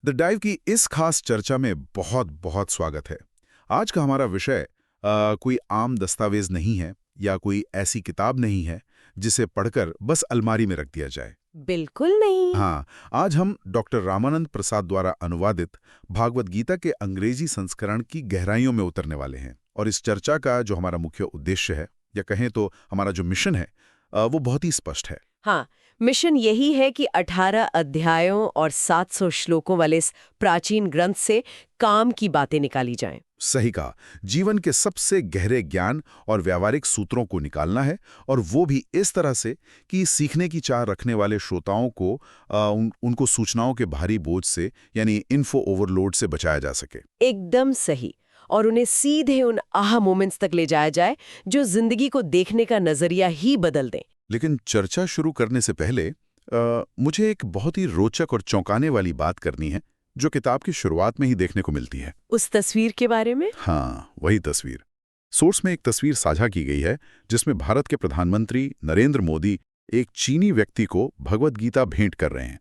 The dive की इस खास चर्चा में बहुत बहुत स्वागत है। आज का हमारा विषय कोई आम दस्तावेज नहीं है या कोई ऐसी किताब नहीं है जिसे पढ़कर बस अलमारी में रख दिया जाए। बिल्कुल नहीं। हाँ, आज हम डॉक्टर रामानंद प्रसाद द्वारा अनुवादित भागवत गीता के अंग्रेजी संस्करण की गहराइयों में उतरने वाले हैं। और इस चर्चा का जो हमारा मुख्य उद्देश्य है, या कहें तो हमारा जो मिशन है, वो बहुत ही स्पष्ट है। हाँ, मिशन यही है कि 18 अध्यायों और 700 श्लोकों वाले इस प्राचीन ग्रंथ से काम की बातें निकाली जाएं। सही कहा। जीवन के सबसे गहरे ज्ञान और व्यावहारिक सूत्रों को निकालना है, और वो भी इस तरह से कि सीखने की चाह रखने वाले श्रोताओं को उनको सूचनाओं के भारी बोझ से, यानी इन्फो ओवरलोड से बचाया जा सके। एकदम सही। और उन्हें सीधे उन आहा मोमेंट्स तक ले जाया जाए जो जिंदगी को देखने का नजरिया ही बदल दें। लेकिन चर्चा शुरू करने से पहले मुझे एक बहुत ही रोचक और चौंकाने वाली बात करनी है, जो किताब की शुरुआत में ही देखने को मिलती है। उस तस्वीर के बारे में? हाँ, वही तस्वीर। सोर्स में एक तस्वीर साझा की गई है जिसमें भारत के प्रधानमंत्री नरेंद्र मोदी एक चीनी व्यक्ति को भगवत गीता भेंट कर रहे हैं।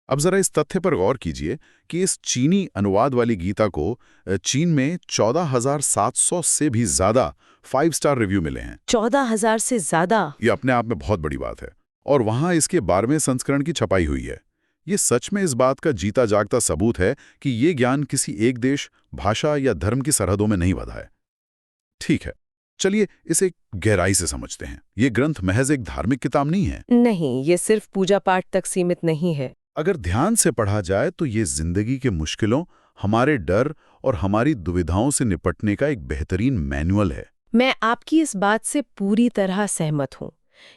अब जरा इस तथ्य पर गौर कीजिए कि इस चीनी अनुवाद वाली गीता को चीन में 14,700 से भी ज्यादा 5 स्टार रिव्यू मिले हैं। 14,000 से ज्यादा? ये अपने आप में बहुत बड़ी बात है। और वहां इसके 12वें संस्करण की छपाई हुई है। ये सच में इस बात का जीता जागता सबूत है कि ये ज्ञान किसी एक देश, भाषा या धर्म की सरहदों में नहीं बंधा है। ठीक है, चलिए इसे गहराई से समझते हैं। ये ग्रंथ महज एक धार्मिक किताब नहीं है। नहीं, ये सिर्फ पूजा पाठ तक सीमित नहीं है। अगर ध्यान से पढ़ा जाए तो ये जिंदगी के मुश्किलों, हमारे डर और हमारी दुविधाओं से निपटने का एक बेहतरीन मैनुअल है। मैं आपकी इस बात से पूरी तरह सहमत हूँ।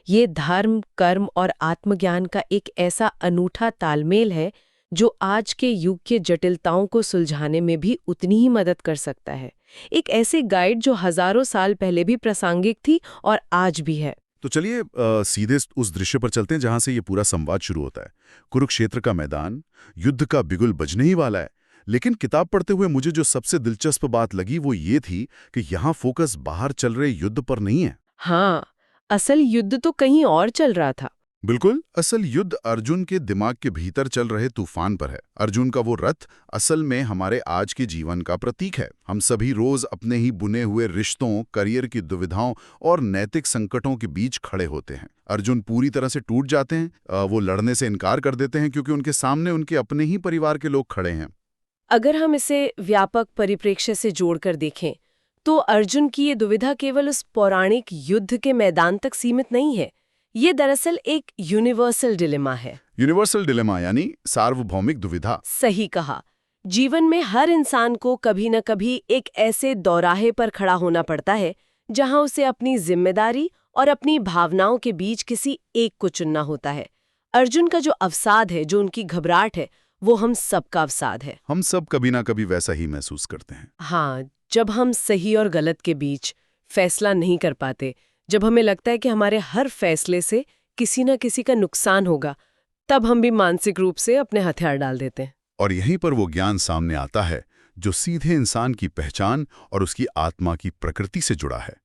ये धर्म, कर्म और आत्मज्ञान का एक ऐसा अनूठा तालमेल है जो आज के युग के जटिलताओं को सुलझाने में भी उतनी ही मदद कर सकता है। एक ऐसे गाइड जो हजारों साल पहले भी प्रासंगिक थी और आज भी है। तो चलिए सीधे उस दृश्य पर चलते हैं जहां से ये पूरा संवाद शुरू होता है। कुरुक्षेत्र का मैदान, युद्ध का बिगुल बजने ही वाला है। लेकिन किताब पढ़ते हुए मुझे जो सबसे दिलचस्प बात लगी वो ये थी कि यहाँ फोकस बाहर चल रहे युद्ध पर नहीं है। हाँ, असल युद्ध तो कहीं और चल रहा था। बिल्कुल, असल युद्ध अर्जुन के दिमाग के भीतर चल रहे तूफान पर है। अर्जुन का वो रथ असल में हमारे आज के जीवन का प्रतीक है। हम सभी रोज अपने ही बुने हुए रिश्तों, करियर की दुविधाओं और नैतिक संकटों के बीच खड़े होते हैं। अर्जुन पूरी तरह से टूट जाते हैं, वो लड़ने से इनकार कर देते हैं क्योंकि उनके सामने उनके अपने ही परिवार के लोग खड़े हैं। अगर हम इसे व्यापक परिप्रेक्ष्य से जोड़कर देखें तो अर्जुन की ये दुविधा केवल उस पौराणिक युद्ध के मैदान तक सीमित नहीं है। ये दरअसल एक यूनिवर्सल डिलेमा है। यूनिवर्सल डिलेमा यानी सार्वभौमिक दुविधा। सही कहा। जीवन में हर इंसान को कभी न कभी एक ऐसे दौराहे पर खड़ा होना पड़ता है जहां उसे अपनी जिम्मेदारी और अपनी भावनाओं के बीच किसी एक को चुनना होता है। अर्जुन का जो अवसाद है, जो उनकी घबराहट है, वो हम सबका अवसाद है। हम सब कभी ना कभी वैसा ही महसूस करते हैं। हाँ, जब हम सही और गलत के बीच फैसला नहीं कर पाते, जब हमें लगता है कि हमारे हर फैसले से किसी न किसी का नुकसान होगा, तब हम भी मानसिक रूप से अपने हथियार डाल देते हैं। और यहीं पर वो ज्ञान सामने आता है जो सीधे इंसान की पहचान और उसकी आत्मा की प्रकृति से जुड़ा है।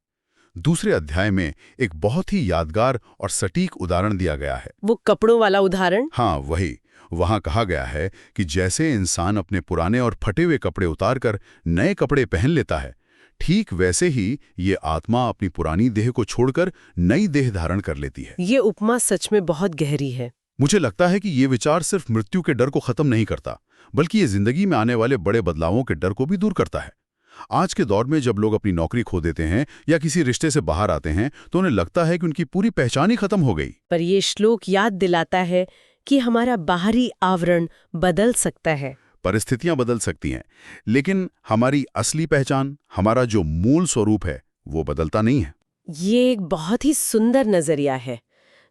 दूसरे अध्याय में एक बहुत ही यादगार और सटीक उदाहरण दिया गया है। वो कपड़ों वाला उदाहरण? हाँ, वही। वहां कहा गया है कि जैसे इंसान अपने पुराने और फटे हुए कपड़े उतारकर नए कपड़े पहन लेता है, ठीक वैसे ही ये आत्मा अपनी पुरानी देह को छोड़कर नई देह धारण कर लेती है। ये उपमा सच में बहुत गहरी है। मुझे लगता है कि ये विचार सिर्फ मृत्यु के डर को खत्म नहीं करता, बल्कि ये जिंदगी में आने वाले बड़े बदलावों के डर को भी दूर करता है। आज के दौर में जब लोग अपनी नौकरी खो देते हैं या किसी रिश्ते से बाहर आते हैं तो उन्हें लगता है कि उनकी पूरी पहचान ही खत्म हो गई। पर ये श्लोक याद दिलाता है कि हमारा बाहरी आवरण बदल सकता है, परिस्थितियां बदल सकती हैं, लेकिन हमारी असली पहचान, हमारा जो मूल स्वरूप है, वो बदलता नहीं है। ये एक बहुत ही सुंदर नजरिया है।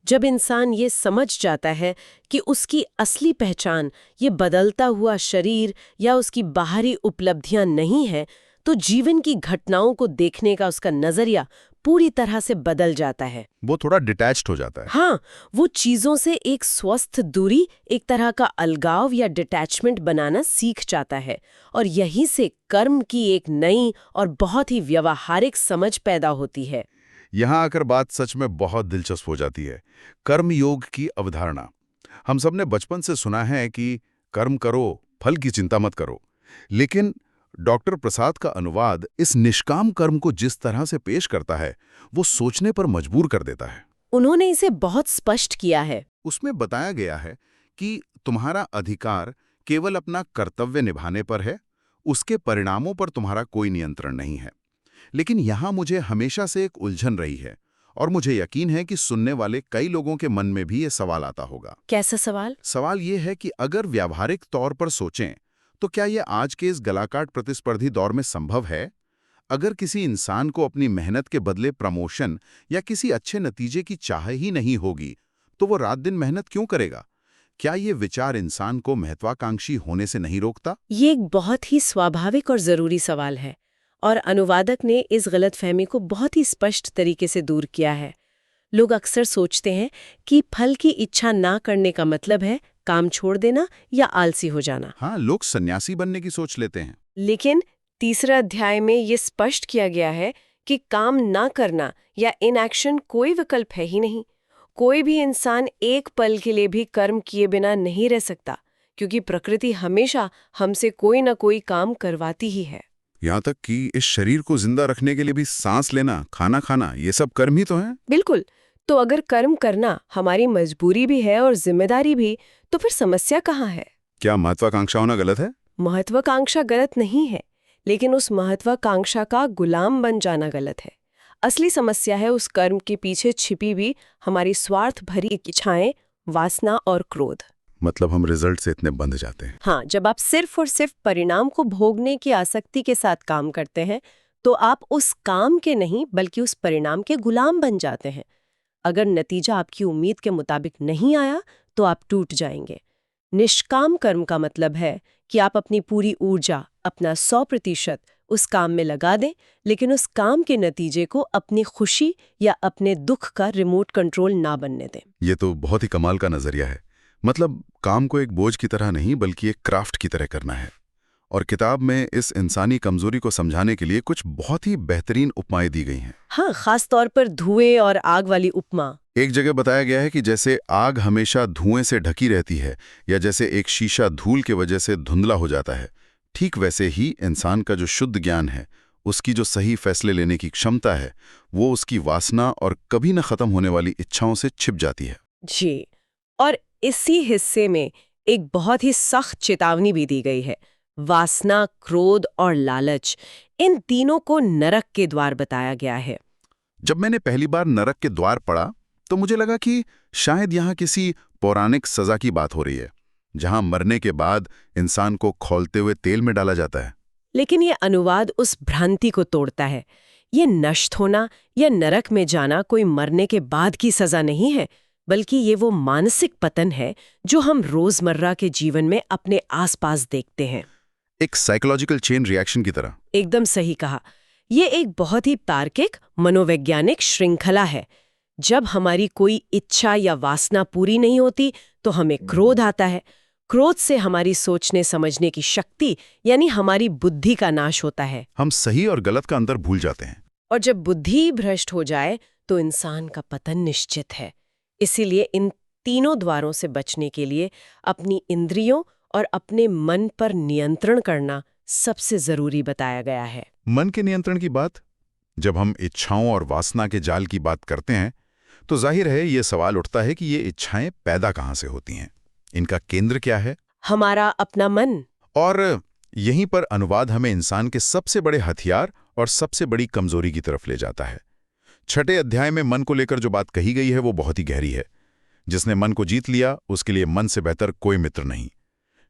जब इंसान ये समझ जाता है कि उसकी असली पहचान ये बदलता हुआ शरीर या उसकी बाहरी उपलब्धियां नहीं है, तो जीवन की घटनाओं को देखने का उसका नजरिया पूरी तरह से बदल जाता है। वो थोड़ा डिटैच्ड हो जाता है। हाँ, वो चीजों से एक स्वस्थ दूरी, एक तरह का अलगाव या डिटैचमेंट बनाना सीख जाता है। और यहीं से कर्म की एक नई और बहुत ही व्यवहारिक समझ पैदा होती है। यहाँ आकर बात सच में बहुत दिलचस्प हो जाती है। कर्म योग की अवधारणा। हम सबने बचपन से सुना है कि कर्म करो, फल की चिंता मत करो। लेकिन डॉक्टर प्रसाद का अनुवाद इस निष्काम कर्म को जिस तरह से पेश करता है, वो सोचने पर मजबूर कर देता है। उन्होंने इसे बहुत स्पष्ट किया है। उसमें बताया गया है कि तुम्हारा अधिकार केवल अपना कर्तव्य निभाने पर है, उसके परिणामों पर तुम्हारा कोई नियंत्रण नहीं है। लेकिन यहाँ मुझे हमेशा से एक उलझन रही है, और मुझे यकीन है कि सुनने वाले कई लोगों के मन में भी ये सवाल आता होगा। कैसा सवाल? सवाल ये है कि अगर व्यावहारिक तौर पर सोचें, तो क्या ये आज के इस गलाकाट प्रतिस्पर्धी दौर में संभव है? अगर किसी इंसान को अपनी मेहनत के बदले प्रमोशन या किसी अच्छे नतीजे की चाह ही नहीं होगी, तो वो रात दिन मेहनत क्यों करेगा? क्या ये विचार इंसान को महत्वाकांक्षी होने से नहीं रोकता? ये एक बहुत ही स्वाभाविक और जरूरी सवाल है, और अनुवादक ने इस गलतफहमी को बहुत ही स्पष्ट तरीके से दूर किया है। लोग अक्सर सोचते हैं कि फल की इच्छा ना करने का मतलब है काम छोड़ देना या आलसी हो जाना। हाँ, लोग सन्यासी बनने की सोच लेते हैं। लेकिन तीसरा अध्याय में ये स्पष्ट किया गया है कि काम ना करना या इनएक्शन कोई विकल्प है ही नहीं। कोई भी इंसान एक पल के लिए भी कर्म किए बिना नहीं रह सकता, क्योंकि प्रकृति हमेशा हमसे कोई ना कोई काम करवाती ही है। यहाँ तक कि इस शरीर को जिंदा रखने के लिए भी सांस लेना, खाना खाना, ये सब कर्म ही तो है। बिल्कुल। तो अगर कर्म करना हमारी मजबूरी भी है और जिम्मेदारी भी, तो फिर समस्या कहाँ है? क्या महत्वाकांक्षा होना गलत है? महत्वाकांक्षा गलत नहीं है, लेकिन उस महत्वाकांक्षा का गुलाम बन जाना गलत है। असली समस्या है उस कर्म के पीछे छिपी हुई हमारी स्वार्थ भरी इच्छाएं, वासना और क्रोध। मतलब हम रिजल्ट से इतने बंध जाते हैं। हाँ, जब आप सिर्फ और सिर्फ परिणाम को भोगने की आसक्ति के साथ काम करते हैं, तो आप उस काम के नहीं बल्कि उस परिणाम के गुलाम बन जाते हैं। अगर नतीजा आपकी उम्मीद के मुताबिक नहीं आया, तो आप टूट जाएंगे। निष्काम कर्म का मतलब है कि आप अपनी पूरी ऊर्जा, अपना 100% उस काम में लगा दें, लेकिन उस काम के नतीजे को अपनी खुशी या अपने दुख का रिमोट कंट्रोल ना बनने दें। ये तो बहुत ही कमाल का नजरिया है। मतलब काम को एक बोझ की तरह नहीं बल्कि एक क्राफ्ट की तरह करना है। और किताब में इस इंसानी कमजोरी को समझाने के लिए कुछ बहुत ही बेहतरीन उपमाएं दी गई हैं। हाँ, खास तौर पर धुएं और आग वाली उपमा। एक जगह बताया गया है कि जैसे आग हमेशा धुएं से ढकी रहती है, या जैसे एक शीशा धूल की वजह से धुंधला हो जाता है, ठीक वैसे ही इंसान का जो शुद्ध ज्ञान है, उसकी जो सही फैसले लेने की क्षमता है, वो उसकी वासना और कभी न खत्म होने वाली इच्छाओं से छिप जाती है। जी, और इसी हिस्से में एक बहुत ही सख्त चेतावनी भी दी गई है। वासना, क्रोध और लालच, इन तीनों को नरक के द्वार बताया गया है। जब मैंने पहली बार नरक के द्वार पढ़ा, तो मुझे लगा कि शायद यहाँ किसी पौराणिक सजा की बात हो रही है, जहाँ मरने के बाद इंसान को खौलते हुए तेल में डाला जाता है। लेकिन ये अनुवाद उस भ्रांति को तोड़ता है। ये नष्ट होना या नरक में जाना कोई मरने के बाद की सजा नहीं है, बल्कि ये वो मानसिक पतन है जो हम रोजमर्रा के जीवन में अपने आसपास देखते हैं। एक साइकोलॉजिकल चेन रिएक्शन की तरह। एकदम सही कहा। ये एक बहुत ही तार्किक मनोवैज्ञानिक श्रृंखला है। जब हमारी कोई इच्छा या वासना पूरी नहीं होती, तो हमें क्रोध आता है। क्रोध से हमारी सोचने समझने की शक्ति, यानी हमारी बुद्धि का नाश होता है। हम सही और गलत का अंतर भूल जाते हैं। और जब बुद्धि भ्रष्ट हो जाए, तो इंसान का पतन निश्चित है। इसीलिए इन तीनों द्वारों से बचने के लिए अपनी इंद्रियों और अपने मन पर नियंत्रण करना सबसे जरूरी बताया गया है। मन के नियंत्रण की बात, जब हम इच्छाओं और वासना के जाल की बात करते हैं, तो जाहिर है ये सवाल उठता है कि ये इच्छाएं पैदा कहाँ से होती हैं, इनका केंद्र क्या है? हमारा अपना मन। और यहीं पर अनुवाद हमें इंसान के सबसे बड़े हथियार और सबसे बड़ी कमजोरी की तरफ ले जाता है। 6 अध्याय में मन को लेकर जो बात कही गई है वो बहुत ही गहरी है। जिसने मन को जीत लिया, उसके लिए मन से बेहतर कोई मित्र नहीं।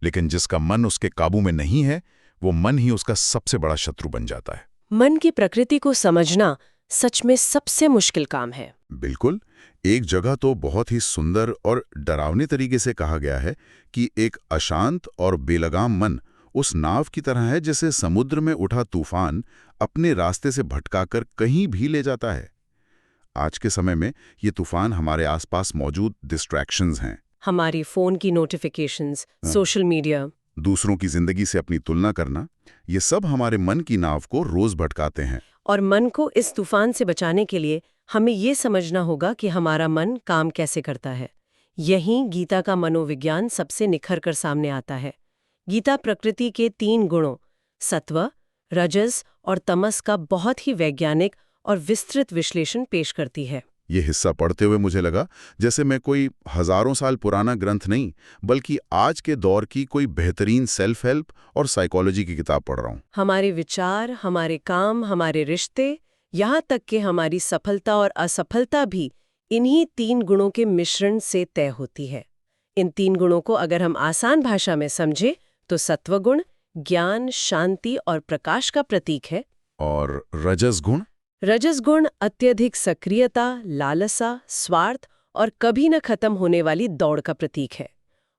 लेकिन जिसका मन उसके काबू में नहीं है, वो मन ही उसका सबसे बड़ा शत्रु बन जाता है। मन की प्रकृति को समझना सच में सबसे मुश्किल काम है। बिल्कुल। एक जगह तो बहुत ही सुंदर और डरावने तरीके से कहा गया है कि एक अशांत और बेलगाम मन उस नाव की तरह है जिसे समुद्र में उठा तूफान अपने रास्ते से भटकाकर कहीं भी ले जाता है। आज के समय में ये तूफान हमारे आसपास मौजूद डिस्ट्रैक्शंस हैं। हमारी फोन की नोटिफिकेशंस, सोशल मीडिया, दूसरों की जिंदगी से अपनी तुलना करना, ये सब हमारे मन की नाव को रोज भटकाते हैं। और मन को इस तूफान से बचाने के लिए हमें ये समझना होगा कि हमारा मन काम कैसे करता है। यहीं गीता का मनोविज्ञान सबसे निखर कर सामने आता है। गीता प्रकृति के 3 गुणों सत्व, रजस और तमस का बहुत ही वैज्ञानिक और विस्तृत विश्लेषण पेश करती है। ये हिस्सा पढ़ते हुए मुझे लगा जैसे मैं कोई हजारों साल पुराना ग्रंथ नहीं बल्कि आज के दौर की कोई बेहतरीन सेल्फ हेल्प और साइकोलॉजी की किताब पढ़ रहा हूँ। हमारे विचार, हमारे काम, हमारे रिश्ते, यहाँ तक कि हमारी सफलता और असफलता भी इन्हीं 3 गुणों के मिश्रण से तय होती है। इन 3 गुणों को अगर हम आसान भाषा में समझे तो सत्वगुण ज्ञान, शांति और प्रकाश का प्रतीक है। और रजस गुण? रजस गुण अत्यधिक सक्रियता, लालसा, स्वार्थ और कभी न खत्म होने वाली दौड़ का प्रतीक है।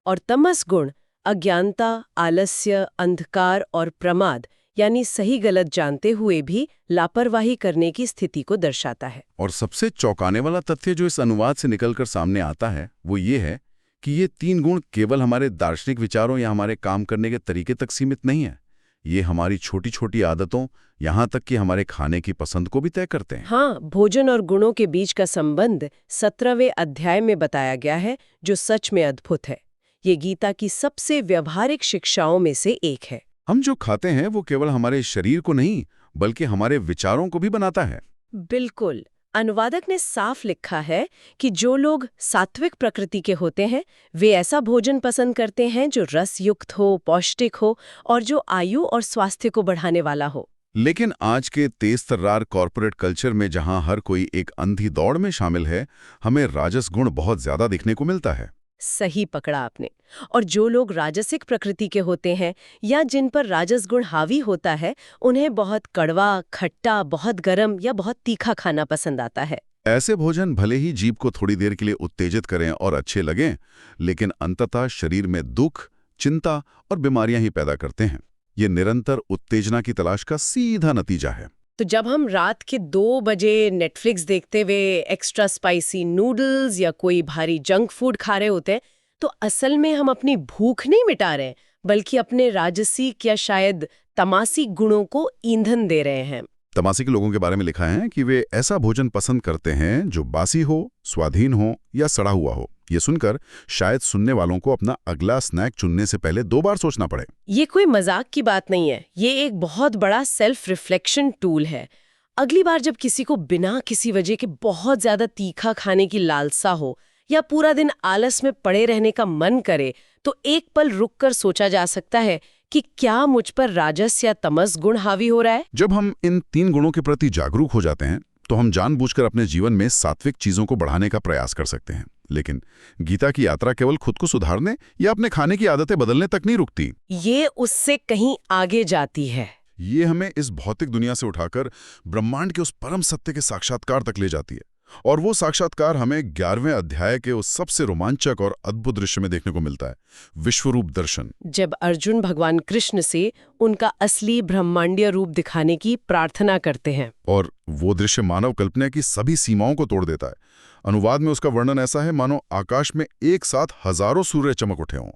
और तमस गुण अज्ञानता, आलस्य, अंधकार और प्रमाद यानी सही गलत जानते हुए भी लापरवाही करने की स्थिति को दर्शाता है। और सबसे चौंकाने वाला तथ्य जो इस अनुवाद से निकलकर सामने आता है वो ये है कि ये 3 गुण केवल हमारे दार्शनिक विचारों या हमारे काम करने के तरीके तक सीमित नहीं है। ये हमारी छोटी छोटी आदतों, यहाँ तक कि हमारे खाने की पसंद को भी तय करते हैं। हाँ, भोजन और गुणों के बीच का संबंध 17वें अध्याय में बताया गया है, जो सच में अद्भुत है। ये गीता की सबसे व्यवहारिक शिक्षाओं में से एक है। हम जो खाते हैं वो केवल हमारे शरीर को नहीं बल्कि हमारे विचारों को भी बनाता है। बिल्कुल। अनुवादक ने साफ लिखा है कि जो लोग सात्विक प्रकृति के होते हैं वे ऐसा भोजन पसंद करते हैं जो रस युक्त हो, पौष्टिक हो और जो आयु और स्वास्थ्य को बढ़ाने वाला हो। लेकिन आज के तेज तर्रार कॉर्पोरेट कल्चर में जहां हर कोई एक अंधी दौड़ में शामिल है, हमें राजस गुण बहुत ज्यादा दिखने को मिलता है। सही पकड़ा आपने। और जो लोग राजसिक प्रकृति के होते हैं या जिन पर राजस गुण हावी होता है, उन्हें बहुत कड़वा, खट्टा, बहुत गरम या बहुत तीखा खाना पसंद आता है। ऐसे भोजन भले ही जीभ को थोड़ी देर के लिए उत्तेजित करें और अच्छे लगें, लेकिन अंततः शरीर में दुख, चिंता और बीमारियां ही पैदा करते हैं। ये निरंतर उत्तेजना की तलाश का सीधा नतीजा है। तो जब हम रात के 2 बजे नेटफ्लिक्स देखते हुए एक्स्ट्रा स्पाइसी नूडल्स या कोई भारी जंक फूड खा रहे होते हैं, तो असल में हम अपनी भूख नहीं मिटा रहे हैं, बल्कि अपने राजसिक या शायद तमासिक गुणों को ईंधन दे रहे हैं। तमासिक लोगों के बारे में लिखा है कि वे ऐसा भोजन पसंद करते हैं जो बासी हो, स्वाधीन हो या सड़ा हुआ हो। ये सुनकर शायद सुनने वालों को अपना अगला स्नैक चुनने से पहले 2 बार सोचना पड़े। ये कोई मजाक की बात नहीं है, ये एक बहुत बड़ा सेल्फ रिफ्लेक्शन टूल है। अगली बार जब किसी को बिना किसी वजह के बहुत ज्यादा तीखा खाने की लालसा हो या पूरा दिन आलस में पड़े रहने का मन करे, तो एक पल रुककर सोचा जा सकता है कि क्या मुझ पर राजस या तमस गुण हावी हो रहा है। जब हम इन 3 गुणों के प्रति जागरूक हो जाते हैं तो हम जानबूझकर अपने जीवन में सात्विक चीजों को बढ़ाने का प्रयास कर सकते हैं। लेकिन गीता की यात्रा केवल खुद को सुधारने या अपने खाने की आदतें बदलने तक नहीं रुकती। ये उससे कहीं आगे जाती है। ये हमें इस भौतिक दुनिया से उठाकर ब्रह्मांड के उस परम सत्य के साक्षात्कार तक ले जाती है। और वो साक्षात्कार हमें 11वें अध्याय के उस सबसे रोमांचक और अद्भुत दृश्य में देखने को मिलता है, विश्वरूप दर्शन। जब अर्जुन भगवान कृष्ण से उनका असली ब्रह्मांडीय रूप दिखाने की प्रार्थना करते हैं। और वो दृश्य मानव कल्पना की सभी सीमाओं को तोड़ देता है। अनुवाद में उसका वर्णन ऐसा है मानो आकाश में एक साथ हजारों सूर्य चमक उठे हों।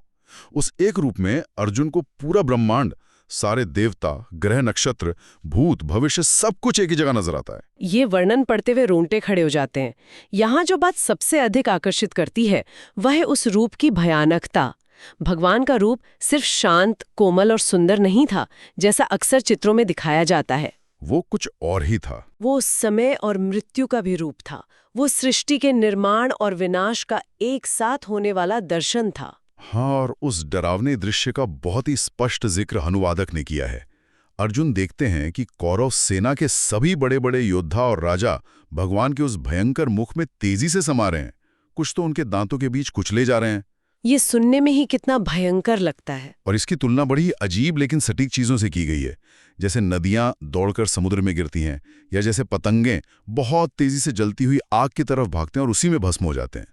उस एक रूप में अर्जुन को पूरा ब्रह्मांड, सारे देवता, ग्रह, नक्षत्र, भूत, भविष्य सब कुछ एक ही जगह नजर आता है। ये वर्णन पढ़ते हुए रोंगटे खड़े हो जाते हैं। यहाँ जो बात सबसे अधिक आकर्षित करती है वह है उस रूप की भयानकता। भगवान का रूप सिर्फ शांत, कोमल और सुंदर नहीं था जैसा अक्सर चित्रों में दिखाया जाता है। वो कुछ और ही था। वो समय और मृत्यु का भी रूप था। वो सृष्टि के निर्माण और विनाश का एक साथ होने वाला दर्शन था। हाँ, और उस डरावने दृश्य का बहुत ही स्पष्ट जिक्र अनुवादक ने किया है। अर्जुन देखते हैं कि कौरव सेना के सभी बड़े बड़े योद्धा और राजा भगवान के उस भयंकर मुख में तेजी से समा रहे हैं। कुछ तो उनके दांतों के बीच कुचले जा रहे हैं। ये सुनने में ही कितना भयंकर लगता है। और इसकी तुलना बड़ी अजीब लेकिन सटीक चीजों से की गई है, जैसे नदियां दौड़कर समुद्र में गिरती हैं या जैसे पतंगे बहुत तेजी से जलती हुई आग की तरफ भागते हैं और उसी में भस्म हो जाते हैं।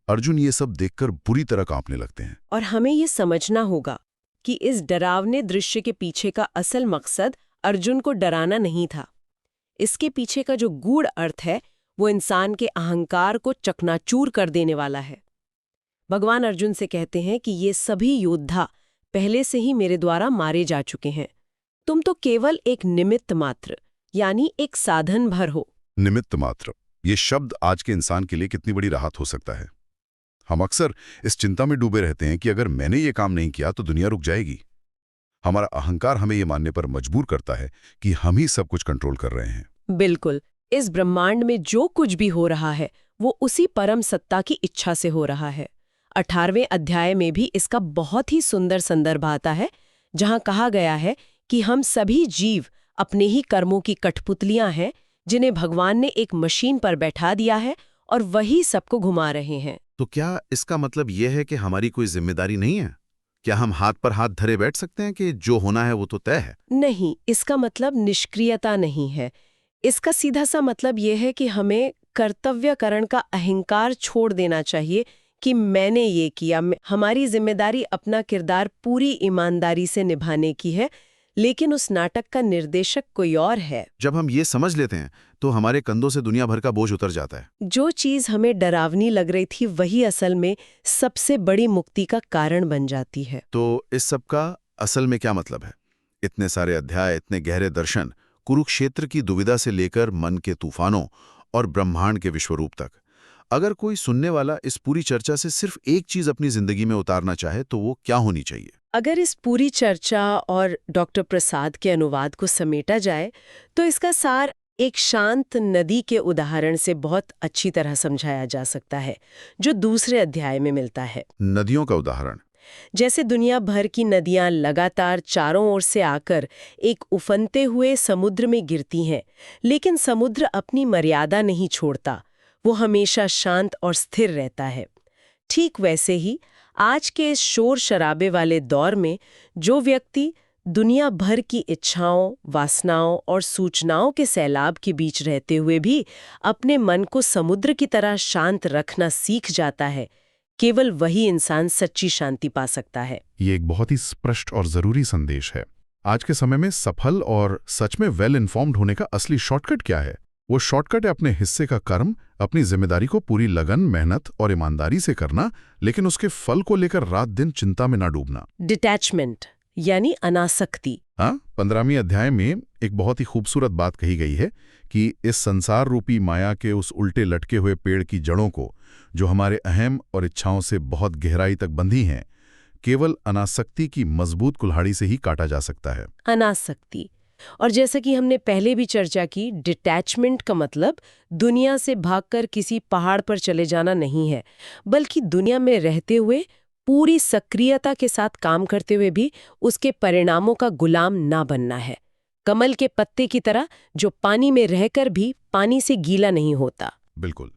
अर्जुन ये सब देखकर बुरी तरह कांपने लगते हैं। और हमें ये समझना होगा कि इस डरावने दृश्य के पीछे का असल मकसद अर्जुन को डराना नहीं था। इसके पीछे का जो गूढ़ अर्थ है वो इंसान के अहंकार को चकनाचूर कर देने वाला है। भगवान अर्जुन से कहते हैं कि ये सभी योद्धा पहले से ही मेरे द्वारा मारे जा चुके हैं। तुम तो केवल एक निमित्त मात्र यानी एक साधन भर हो। निमित्त मात्र, ये शब्द आज के इंसान के लिए कितनी बड़ी राहत हो सकता है। हम अक्सर इस चिंता में डूबे रहते हैं कि अगर मैंने ये काम नहीं किया तो दुनिया रुक जाएगी, हमारा अहंकार हमें ये मानने पर मजबूर करता है कि हम ही सब कुछ कंट्रोल कर रहे हैं। बिल्कुल। इस ब्रह्मांड में जो कुछ भी हो रहा है वो उसी परम सत्ता की इच्छा से हो रहा है। 18वें अध्याय में भी इसका बहुत ही सुंदर संदर्भ आता है, जहां कहा गया है कि हम सभी जीव अपने ही कर्मों की कठपुतलियां हैं, जिन्हें भगवान ने एक मशीन पर बैठा दिया है और वही सबको घुमा रहे हैं। तो क्या इसका मतलब यह है कि हमारी कोई जिम्मेदारी नहीं है? क्या हम हाथ पर हाथ धरे बैठ सकते हैं कि जो होना है वो तो तय है? नहीं, इसका मतलब निष्क्रियता नहीं है। इसका सीधा सा मतलब यह है कि हमें कर्तव्यकरण का अहंकार छोड़ देना चाहिए कि मैंने ये किया। हमारी जिम्मेदारी अपना किरदार पूरी ईमानदारी से निभाने की है, लेकिन उस नाटक का निर्देशक कोई और है। जब हम ये समझ लेते हैं तो हमारे कंधों से दुनिया भर का बोझ उतर जाता है। जो चीज हमें डरावनी लग रही थी वही असल में सबसे बड़ी मुक्ति का कारण बन जाती है। तो इस सब का असल में क्या मतलब है? इतने सारे अध्याय, इतने गहरे दर्शन, कुरुक्षेत्र की दुविधा से लेकर मन के तूफानों और ब्रह्मांड के विश्वरूप तक। अगर कोई सुनने वाला इस पूरी चर्चा से सिर्फ एक चीज अपनी जिंदगी में उतारना चाहे तो वो क्या होनी चाहिए? अगर इस पूरी चर्चा और डॉक्टर प्रसाद के अनुवाद को समेटा जाए तो इसका सार एक शांत नदी के उदाहरण से बहुत अच्छी तरह समझाया जा सकता है, जो दूसरे अध्याय में मिलता है। नदियों का उदाहरण? जैसे दुनिया भर की नदियां लगातार चारों ओर से आकर एक उफनते हुए समुद्र में गिरती हैं, लेकिन समुद्र अपनी मर्यादा नहीं छोड़ता, वो हमेशा शांत और स्थिर रहता है। ठीक वैसे ही आज के इस शोर शराबे वाले दौर में जो व्यक्ति दुनिया भर की इच्छाओं, वासनाओं और सूचनाओं के सैलाब के बीच रहते हुए भी अपने मन को समुद्र की तरह शांत रखना सीख जाता है, केवल वही इंसान सच्ची शांति पा सकता है। ये एक बहुत ही स्पष्ट और जरूरी संदेश है। आज के समय में सफल और सच में वेल इन्फॉर्म्ड होने का असली शॉर्टकट क्या है? वो शॉर्टकट है अपने हिस्से का कर्म, अपनी जिम्मेदारी को पूरी लगन, मेहनत और ईमानदारी से करना, लेकिन उसके फल को लेकर रात दिन चिंता में ना डूबना। डिटैचमेंट यानी अनासक्ति। हाँ, 15वीं अध्याय में एक बहुत ही खूबसूरत बात कही गई है कि इस संसार रूपी माया के उस उल्टे लटके हुए पेड़ की जड़ों को, जो हमारे अहम और इच्छाओं से बहुत गहराई तक बंधी हैं, केवल अनासक्ति की मजबूत कुल्हाड़ी से ही काटा जा सकता है। अनासक्ति, और जैसा कि हमने पहले भी चर्चा की, डिटैचमेंट का मतलब दुनिया से भागकर किसी पहाड़ पर चले जाना नहीं है, बल्कि दुनिया में रहते हुए पूरी सक्रियता के साथ काम करते हुए भी उसके परिणामों का गुलाम ना बनना है। कमल के पत्ते की तरह जो पानी में रहकर भी पानी से गीला नहीं होता। बिल्कुल,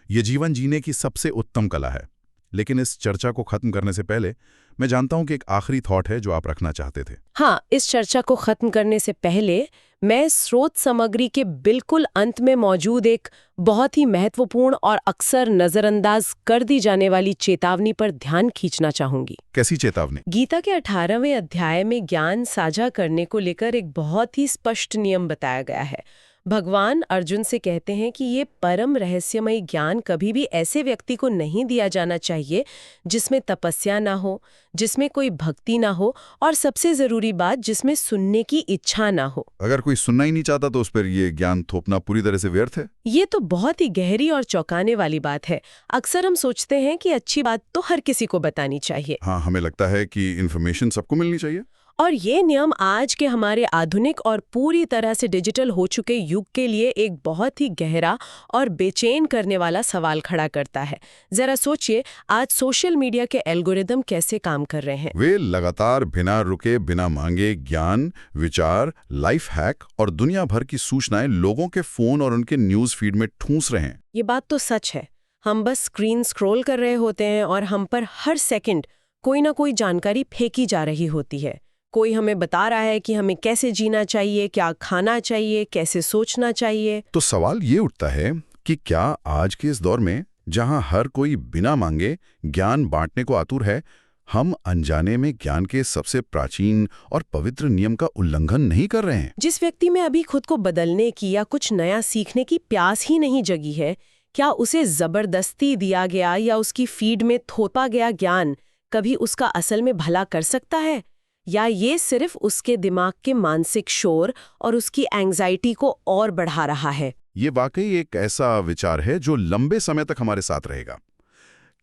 ये जीवन जीने की सबसे उत्तम कला है। लेकिन इस चर्चा को खत्म करने से पहले मैं जानता हूं कि एक आखिरी थॉट है जो आप रखना चाहते थे। हाँ, इस चर्चा को खत्म करने से पहले मैं स्रोत सामग्री के बिल्कुल अंत में मौजूद एक बहुत ही महत्वपूर्ण और अक्सर नजरअंदाज कर दी जाने वाली चेतावनी पर ध्यान खींचना चाहूंगी। कैसी चेतावनी? गीता के 18वें अध्याय में ज्ञान साझा करने को लेकर एक बहुत ही स्पष्ट नियम बताया गया है। भगवान अर्जुन से कहते हैं कि ये परम रहस्यमय ज्ञान कभी भी ऐसे व्यक्ति को नहीं दिया जाना चाहिए जिसमें तपस्या ना हो, जिसमें कोई भक्ति ना हो, और सबसे जरूरी बात, जिसमें सुनने की इच्छा ना हो। अगर कोई सुनना ही नहीं चाहता तो उस पर ये ज्ञान थोपना पूरी तरह से व्यर्थ है। ये तो बहुत ही गहरी और चौंकाने वाली बात है। अक्सर हम सोचते हैं कि अच्छी बात तो हर किसी को बतानी चाहिए। हाँ, हमें लगता है कि इन्फॉर्मेशन सबको मिलनी चाहिए। और ये नियम आज के हमारे आधुनिक और पूरी तरह से डिजिटल हो चुके युग के लिए एक बहुत ही गहरा और बेचैन करने वाला सवाल खड़ा करता है। जरा सोचिए, आज सोशल मीडिया के एल्गोरिदम कैसे काम कर रहे हैं। वे लगातार बिना रुके, बिना मांगे ज्ञान, विचार, लाइफ हैक और दुनिया भर की सूचनाएं लोगों के फोन और उनके न्यूज फीड में ठूंस रहे हैं। ये बात तो सच है। हम बस स्क्रीन स्क्रॉल कर रहे होते हैं और हम पर हर सेकंड कोई ना कोई जानकारी फेंकी जा रही होती है। कोई हमें बता रहा है कि हमें कैसे जीना चाहिए, क्या खाना चाहिए, कैसे सोचना चाहिए। तो सवाल ये उठता है कि क्या आज के इस दौर में, जहां हर कोई बिना मांगे ज्ञान बांटने को आतुर है, हम अनजाने में ज्ञान के सबसे प्राचीन और पवित्र नियम का उल्लंघन नहीं कर रहे हैं? जिस व्यक्ति में अभी खुद को बदलने की या कुछ नया सीखने की प्यास ही नहीं जगी है, क्या उसे जबरदस्ती दिया गया या उसकी फीड में थोपा गया ज्ञान कभी उसका असल में भला कर सकता है, या ये सिर्फ उसके दिमाग के मानसिक शोर और उसकी एंग्जाइटी को और बढ़ा रहा है? ये वाकई एक ऐसा विचार है जो लंबे समय तक हमारे साथ रहेगा।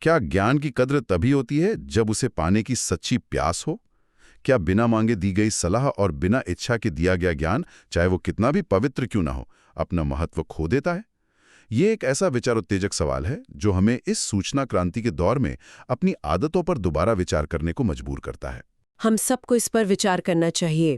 क्या ज्ञान की कद्र तभी होती है जब उसे पाने की सच्ची प्यास हो? क्या बिना मांगे दी गई सलाह और बिना इच्छा के दिया गया ज्ञान, चाहे वो कितना भी पवित्र क्यों ना हो, अपना महत्व खो देता है? ये एक ऐसा विचार उत्तेजक सवाल है जो हमें इस सूचना क्रांति के दौर में अपनी आदतों पर दोबारा विचार करने को मजबूर करता है। हम सबको इस पर विचार करना चाहिए।